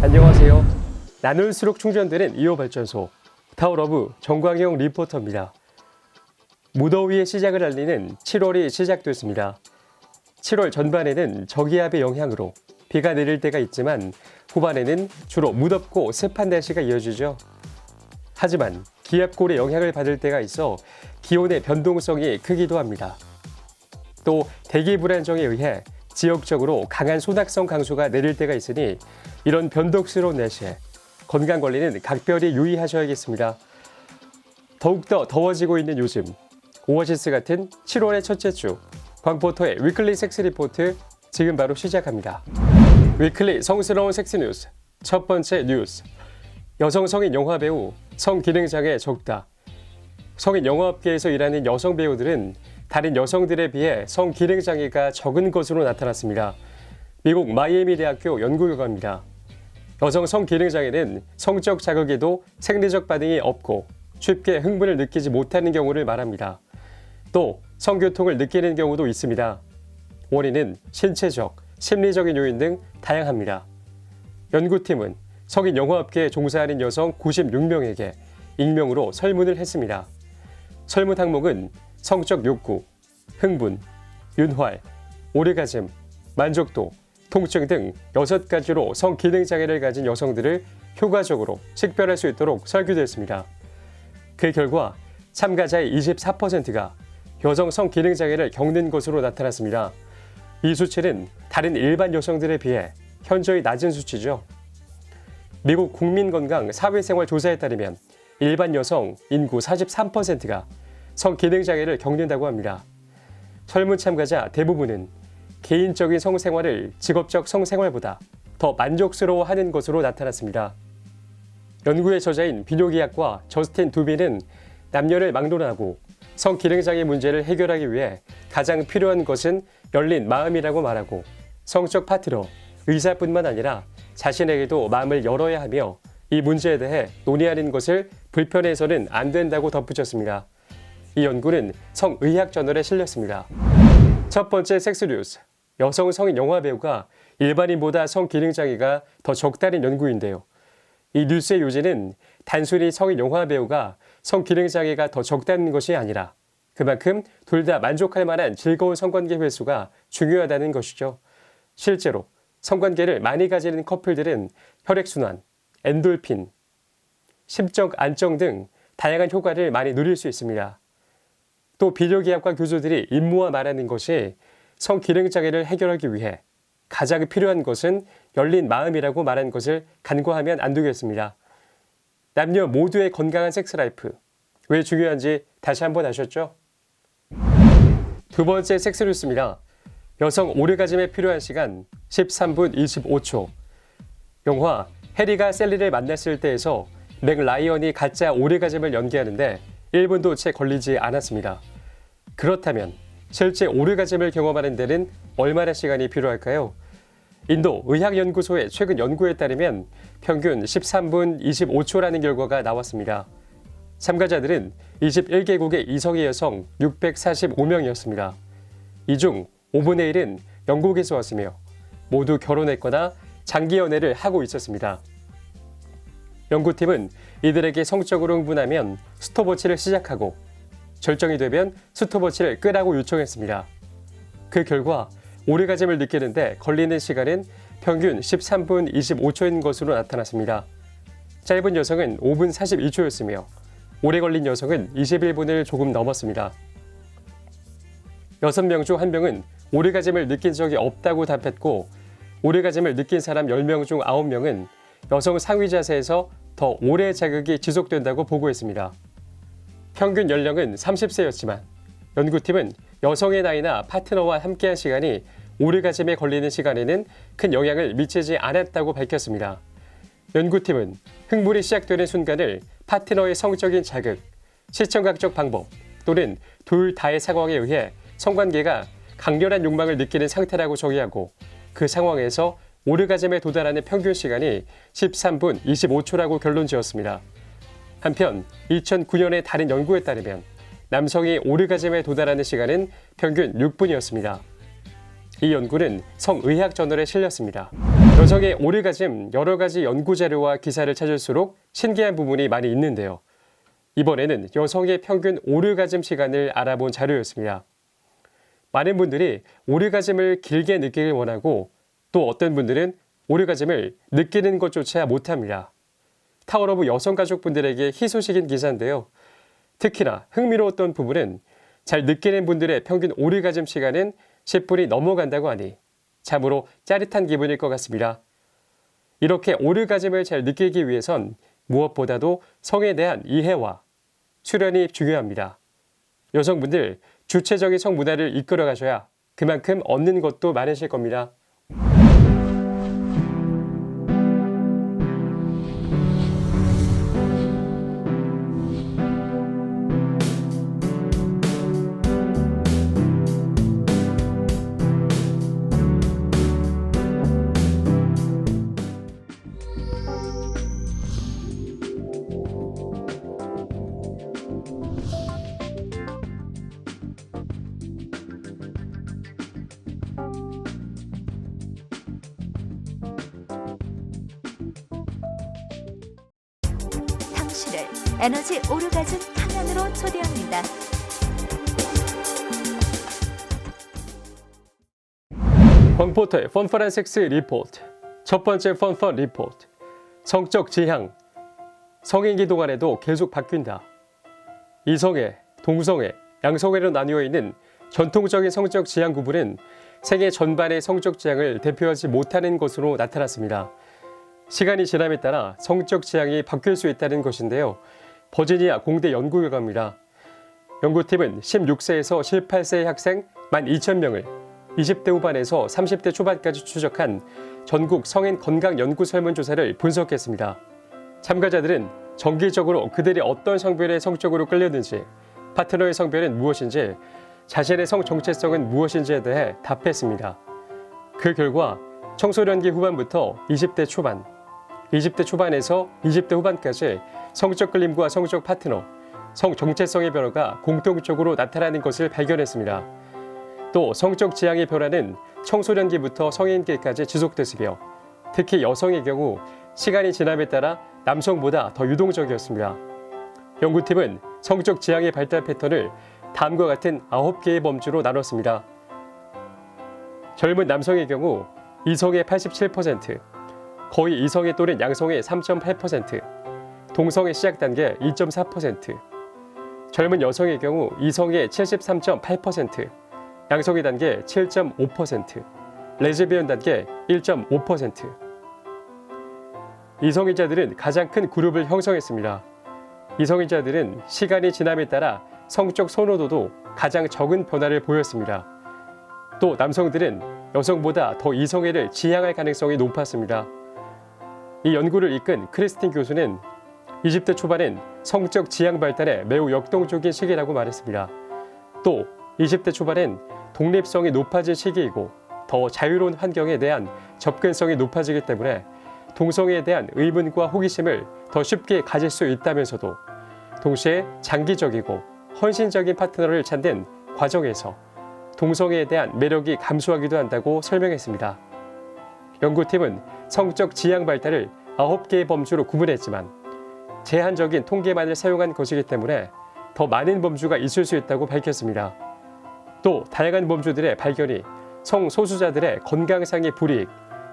안녕하세요. 나눌수록 충전되는 2호 발전소 타워러브 정광영 리포터입니다. 무더위의 시작을 알리는 7월이 시작됐습니다. 7월 전반에는 저기압의 영향으로 비가 내릴 때가 있지만 후반에는 주로 무덥고 습한 날씨가 이어지죠. 하지만 기압골의 영향을 받을 때가 있어 기온의 변동성이 크기도 합니다. 또 대기 불안정에 의해 지역적으로 강한 소낙성 강수가 내릴 때가 있으니 이런 변덕스러운 날씨에 건강관리는 각별히 유의하셔야겠습니다. 더욱더 더워지고 있는 요즘 오아시스 같은 7월의 첫째 주 광포터의 위클리 섹스 리포트 지금 바로 시작합니다. 위클리 성스러운 섹스 뉴스 첫 번째 뉴스 여성 성인 영화 배우 성기능장애 적다. 성인 영화업계에서 일하는 여성 배우들은 다른 여성들에 비해 성기능장애가 적은 것으로 나타났습니다. 미국 마이애미 대학교 연구 결과입니다. 여성 성기능장애는 성적 자극에도 생리적 반응이 없고 쉽게 흥분을 느끼지 못하는 경우를 말합니다. 또 성교통을 느끼는 경우도 있습니다. 원인은 신체적, 심리적인 요인 등 다양합니다. 연구팀은 성인 영화업계에 종사하는 여성 96명에게 익명으로 설문을 했습니다. 설문 항목은 성적 욕구, 흥분, 윤활, 오르가즘, 만족도, 통증 등 6가지로 성기능장애를 가진 여성들을 효과적으로 식별할 수 있도록 설계됐습니다. 그 결과 참가자의 24%가 여성 성기능장애를 겪는 것으로 나타났습니다. 이 수치는 다른 일반 여성들에 비해 현저히 낮은 수치죠. 미국 국민건강사회생활조사에 따르면 일반 여성 인구 43%가 성기능장애를 겪는다고 합니다. 설문 참가자 대부분은 개인적인 성생활을 직업적 성생활보다 더 만족스러워하는 것으로 나타났습니다. 연구의 저자인 비뇨기학과 저스틴 두비는 남녀를 막론하고 성기능장애 문제를 해결하기 위해 가장 필요한 것은 열린 마음이라고 말하고 성적 파트너, 의사뿐만 아니라 자신에게도 마음을 열어야 하며 이 문제에 대해 논의하는 것을 불편해서는 안 된다고 덧붙였습니다. 이 연구는 성의학 저널에 실렸습니다. 첫 번째 섹스 뉴스, 여성 성인 영화 배우가 일반인보다 성기능장애가 더 적다는 연구인데요. 이 뉴스의 요지는 단순히 성인 영화 배우가 성기능장애가 더 적다는 것이 아니라 그만큼 둘 다 만족할 만한 즐거운 성관계 횟수가 중요하다는 것이죠. 실제로 성관계를 많이 가지는 커플들은 혈액순환, 엔돌핀, 심적 안정 등 다양한 효과를 많이 누릴 수 있습니다. 또 비뇨기학과 교수들이 임무와 말하는 것이 성기능장애를 해결하기 위해 가장 필요한 것은 열린 마음이라고 말한 것을 간과하면 안 되겠습니다. 남녀 모두의 건강한 섹스 라이프, 왜 중요한지 다시 한번 아셨죠? 두 번째 섹스 뉴스입니다. 여성 오르가즘에 필요한 시간 13분 25초. 영화 해리가 셀리를 만났을 때에서 맥 라이언이 가짜 오르가즘을 연기하는데 1분도 채 걸리지 않았습니다. 그렇다면 실제 오르가즘을 경험하는 데는 얼마나 시간이 필요할까요? 인도 의학연구소의 최근 연구에 따르면 평균 13분 25초라는 결과가 나왔습니다. 참가자들은 21개국의 이성의 여성 645명이었습니다. 이 중 5분의 1은 영국에서 왔으며 모두 결혼했거나 장기 연애를 하고 있었습니다. 연구팀은 이들에게 성적으로 흥분하면 스톱워치를 시작하고 절정이 되면 스톱워치를 끄라고 요청했습니다. 그 결과 오르가즘을 느끼는데 걸리는 시간은 평균 13분 25초인 것으로 나타났습니다. 짧은 여성은 5분 42초였으며 오래 걸린 여성은 21분을 조금 넘었습니다. 6명 중 1명은 오르가즘을 느낀 적이 없다고 답했고 오르가즘을 느낀 사람 10명 중 9명은 여성 상위 자세에서 더 오래 자극이 지속된다고 보고했습니다. 평균 연령은 30세였지만 연구팀은 여성의 나이나 파트너와 함께한 시간이 오르가즘에 걸리는 시간에는 큰 영향을 미치지 않았다고 밝혔습니다. 연구팀은 흥분이 시작되는 순간을 파트너의 성적인 자극, 시청각적 방법 또는 둘 다의 상황에 의해 성관계가 강렬한 욕망을 느끼는 상태라고 정의하고 그 상황에서 오르가즘에 도달하는 평균 시간이 13분 25초라고 결론 지었습니다. 한편 2009년의 다른 연구에 따르면 남성이 오르가즘에 도달하는 시간은 평균 6분이었습니다. 이 연구는 성의학 저널에 실렸습니다. 여성의 오르가즘 여러 가지 연구 자료와 기사를 찾을수록 신기한 부분이 많이 있는데요. 이번에는 여성의 평균 오르가즘 시간을 알아본 자료였습니다. 많은 분들이 오르가즘을 길게 느끼길 원하고 또 어떤 분들은 오르가즘을 느끼는 것조차 못합니다. 타워러브 여성가족분들에게 희소식인 기사인데요. 특히나 흥미로웠던 부분은 잘 느끼는 분들의 평균 오르가즘 시간은 10분이 넘어간다고 하니 참으로 짜릿한 기분일 것 같습니다. 이렇게 오르가즘을 잘 느끼기 위해선 무엇보다도 성에 대한 이해와 수련이 중요합니다. 여성분들 주체적인 성 문화를 이끌어 가셔야 그만큼 얻는 것도 많으실 겁니다. 당신을 에너지 오르가즘 탕양으로 초대합니다. 펑포터의 펀퍼란섹스 리포트. 첫 번째 펀펀 리포트. 성적 지향. 성인기 동안에도 계속 바뀐다. 이성애, 동성애, 양성애로 나뉘어 있는 전통적인 성적 지향 구분은 생애 전반의 성적 지향을 대표하지 못하는 것으로 나타났습니다. 시간이 지남에 따라 성적 지향이 바뀔 수 있다는 것인데요. 버지니아 공대 연구 결과입니다. 연구팀은 16세에서 18세의 학생 12,000명을 20대 후반에서 30대 초반까지 추적한 전국 성인 건강 연구 설문조사를 분석했습니다. 참가자들은 정기적으로 그들이 어떤 성별의 성적으로 끌렸는지, 파트너의 성별은 무엇인지, 자신의 성 정체성은 무엇인지에 대해 답했습니다. 그 결과 청소년기 후반부터 20대 초반, 20대 초반에서 20대 후반까지 성적 끌림과 성적 파트너, 성 정체성의 변화가 공통적으로 나타나는 것을 발견했습니다. 또 성적 지향의 변화는 청소년기부터 성인기까지 지속됐으며 특히 여성의 경우 시간이 지남에 따라 남성보다 더 유동적이었습니다. 연구팀은 성적 지향의 발달 패턴을 다음과 같은 9개의 범주로 나눴습니다. 젊은 남성의 경우 이성의 87%, 거의 이성의 또는 양성의 3.8%, 동성의 시작 단계 2.4%, 젊은 여성의 경우 이성의 73.8%, 양성의 단계 7.5%, 레즈비언 단계 1.5%. 이성애자들은 가장 큰 그룹을 형성했습니다. 이성애자들은 시간이 지남에 따라 성적 선호도도 가장 적은 변화를 보였습니다. 또 남성들은 여성보다 더 이성애를 지향할 가능성이 높았습니다. 이 연구를 이끈 크리스틴 교수는 20대 초반은 성적 지향 발달에 매우 역동적인 시기라고 말했습니다. 또 20대 초반은 독립성이 높아질 시기이고 더 자유로운 환경에 대한 접근성이 높아지기 때문에 동성애에 대한 의문과 호기심을 더 쉽게 가질 수 있다면서도 동시에 장기적이고 헌신적인 파트너를 찾는 과정에서 동성애에 대한 매력이 감소하기도 한다고 설명했습니다. 연구팀은 성적 지향 발달을 9개의 범주로 구분했지만 제한적인 통계만을 사용한 것이기 때문에 더 많은 범주가 있을 수 있다고 밝혔습니다. 또 다양한 범주들의 발견이 성소수자들의 건강상의 불이익,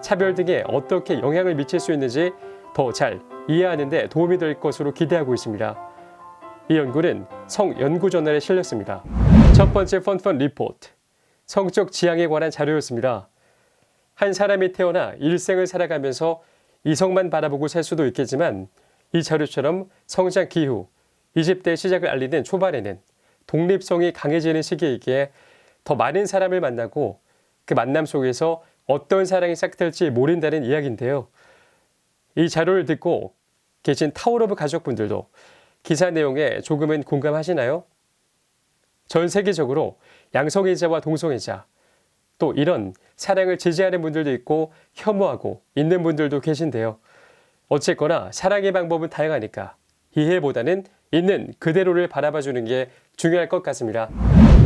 차별 등에 어떻게 영향을 미칠 수 있는지 더 잘 이해하는 데 도움이 될 것으로 기대하고 있습니다. 이 연구는 성연구저널에 실렸습니다. 첫 번째 펀펀 리포트. 성적 지향에 관한 자료였습니다. 한 사람이 태어나 일생을 살아가면서 이성만 바라보고 살 수도 있겠지만 이 자료처럼 성장 기후, 20대 시작을 알리는 초반에는 독립성이 강해지는 시기이기에 더 많은 사람을 만나고 그 만남 속에서 어떤 사랑이 시작될지 모른다는 이야기인데요. 이 자료를 듣고 계신 타워러브 가족분들도 기사 내용에 조금은 공감하시나요? 전 세계적으로 양성애자와 동성애자, 또 이런 사랑을 지지하는 분들도 있고 혐오하고 있는 분들도 계신데요. 어쨌거나 사랑의 방법은 다양하니까 이해보다는 있는 그대로를 바라봐주는 게 중요할 것 같습니다.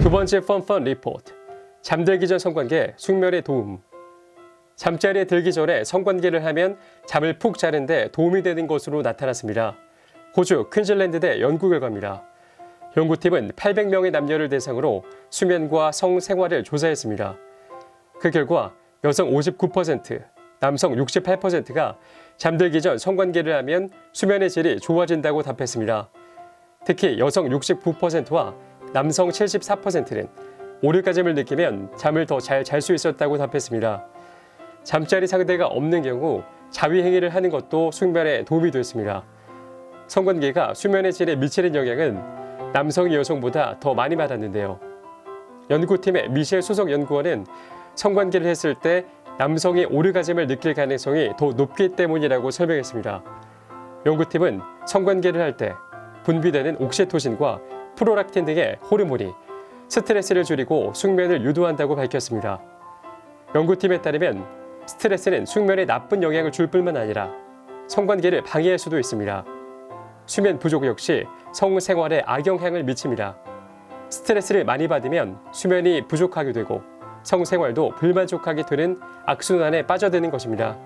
두 번째 펀펀 리포트. 잠들기 전 성관계 숙면에 도움. 잠자리에 들기 전에 성관계를 하면 잠을 푹 자는데 도움이 되는 것으로 나타났습니다. 호주 퀸즐랜드대 연구 결과입니다. 연구팀은 800명의 남녀를 대상으로 수면과 성생활을 조사했습니다. 그 결과 여성 59%, 남성 68%가 잠들기 전 성관계를 하면 수면의 질이 좋아진다고 답했습니다. 특히 여성 69%와 남성 74%는 오르가즘을 느끼면 잠을 더 잘 잘 수 있었다고 답했습니다. 잠자리 상대가 없는 경우 자위 행위를 하는 것도 숙면에 도움이 됐습니다. 성관계가 수면의 질에 미치는 영향은 남성이 여성보다 더 많이 받았는데요. 연구팀의 미셸 수석 연구원은 성관계를 했을 때 남성이 오르가즘을 느낄 가능성이 더 높기 때문이라고 설명했습니다. 연구팀은 성관계를 할 때 분비되는 옥시토신과 프로락틴 등의 호르몬이 스트레스를 줄이고 숙면을 유도한다고 밝혔습니다. 연구팀에 따르면 스트레스는 숙면에 나쁜 영향을 줄 뿐만 아니라 성관계를 방해할 수도 있습니다. 수면 부족 역시 성생활에 악영향을 미칩니다. 스트레스를 많이 받으면 수면이 부족하게 되고 성생활도 불만족하게 되는 악순환에 빠져드는 것입니다.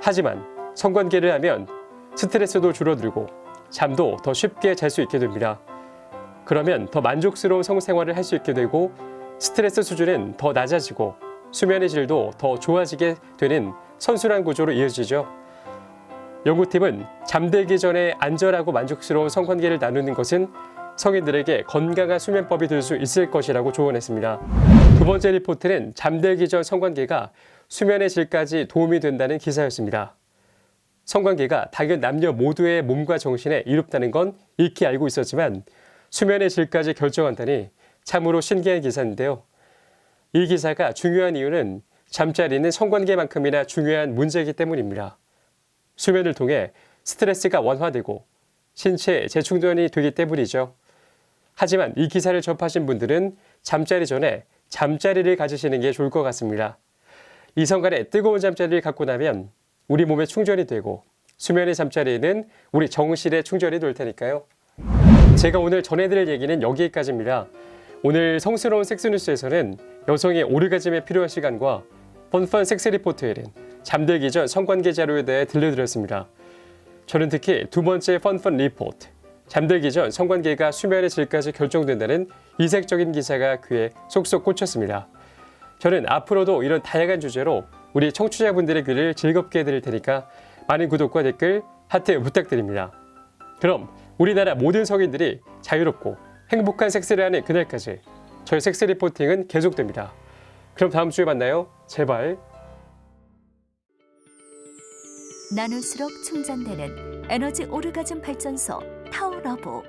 하지만 성관계를 하면 스트레스도 줄어들고 잠도 더 쉽게 잘 수 있게 됩니다. 그러면 더 만족스러운 성생활을 할 수 있게 되고 스트레스 수준은 더 낮아지고 수면의 질도 더 좋아지게 되는 선순환 구조로 이어지죠. 연구팀은 잠들기 전에 안전하고 만족스러운 성관계를 나누는 것은 성인들에게 건강한 수면법이 될 수 있을 것이라고 조언했습니다. 두 번째 리포트는 잠들기 전 성관계가 수면의 질까지 도움이 된다는 기사였습니다. 성관계가 당연 남녀 모두의 몸과 정신에 이롭다는 건 익히 알고 있었지만 수면의 질까지 결정한다니 참으로 신기한 기사인데요. 이 기사가 중요한 이유는 잠자리는 성관계만큼이나 중요한 문제이기 때문입니다. 수면을 통해 스트레스가 완화되고 신체 재충전이 되기 때문이죠. 하지만 이 기사를 접하신 분들은 잠자리 전에 잠자리를 가지시는 게 좋을 것 같습니다. 이성 간의 뜨거운 잠자리를 갖고 나면 우리 몸에 충전이 되고 수면의 잠자리에는 우리 정신에 충전이 될 테니까요. 제가 오늘 전해드릴 얘기는 여기까지입니다. 오늘 성스러운 섹스뉴스에서는 여성의 오르가즘에 필요한 시간과 펀펀 섹스 리포트에는 잠들기 전 성관계 자료에 대해 들려드렸습니다. 저는 특히 두 번째 펀펀 리포트, 잠들기 전 성관계가 수면의 질까지 결정된다는 이색적인 기사가 귀에 쏙쏙 꽂혔습니다. 저는 앞으로도 이런 다양한 주제로 우리 청취자분들의 귀를 즐겁게 해드릴 테니까 많은 구독과 댓글, 하트 부탁드립니다. 그럼 우리나라 모든 성인들이 자유롭고 행복한 섹스를 하는 그날까지 저의 섹스 리포팅은 계속됩니다. 그럼 다음 주에 만나요. 제발. 나눌수록 충전되는 에너지 오르가즘 발전소 타워러브.